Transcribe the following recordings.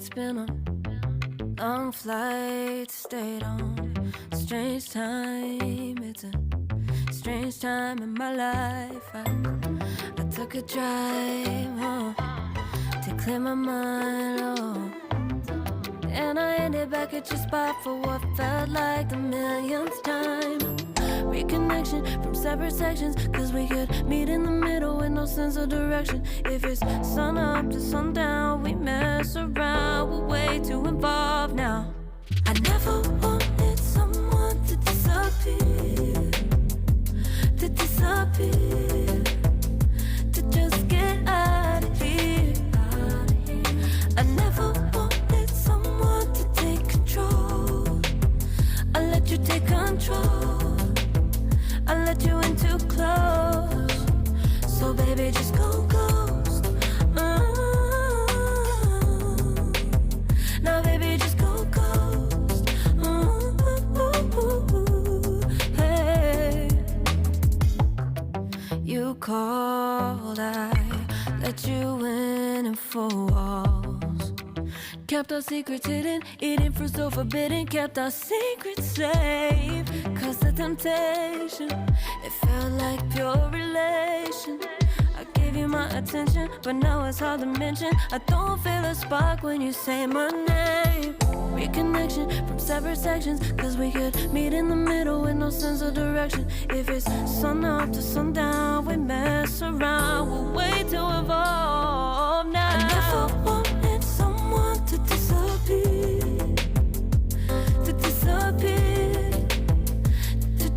It's been a long flight, stayed on a strange time. It's a strange time in my life. I took a drive to clear my mind, and I ended back at your spot for what felt like the millionth time. Reconnection from separate sections, cause we could meet in the middle with no sense of direction. If it's sun up to sundown, we mess around, we're way too involved now. I never wanted someone to disappear, to just get out of here. I never wanted someone to take control. I let you take control, I let you in too close. So baby, just go ghost. Now baby, just go ghost. Hey. You called, I let you in and 4 walls. Kept our secrets hidden, eating fruit so forbidden. Kept our secrets safe, cause the temptation, it felt like pure relation. I gave you my attention, but now it's hard to mention. I don't feel a spark when you say my name. Reconnection from separate sections, cause we could meet in the middle with no sense of direction. If it's sun up to sundown, we mess around, we're way too involved now. I never wanted someone to disappear, to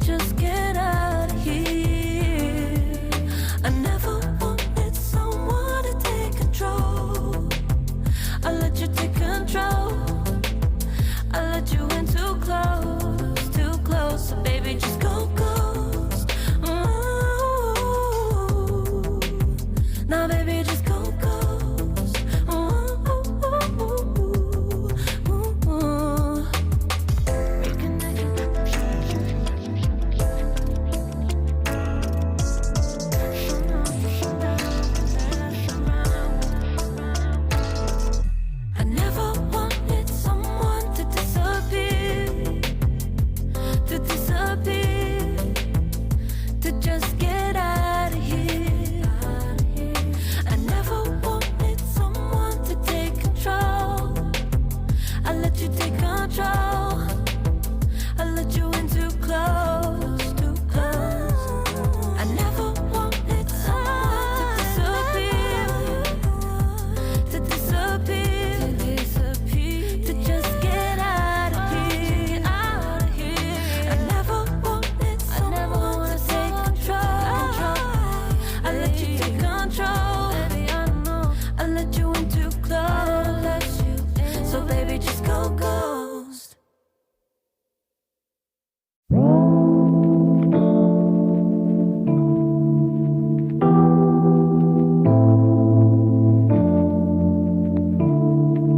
just get out of here. I never wanted someone to take control. I let you take control, I let you in too close. So baby, just go ghost. Ooh. Now baby, just go ghost. I never wanted someone to disappear, to just get out of here. I never wanted someone to take control. I let you take control.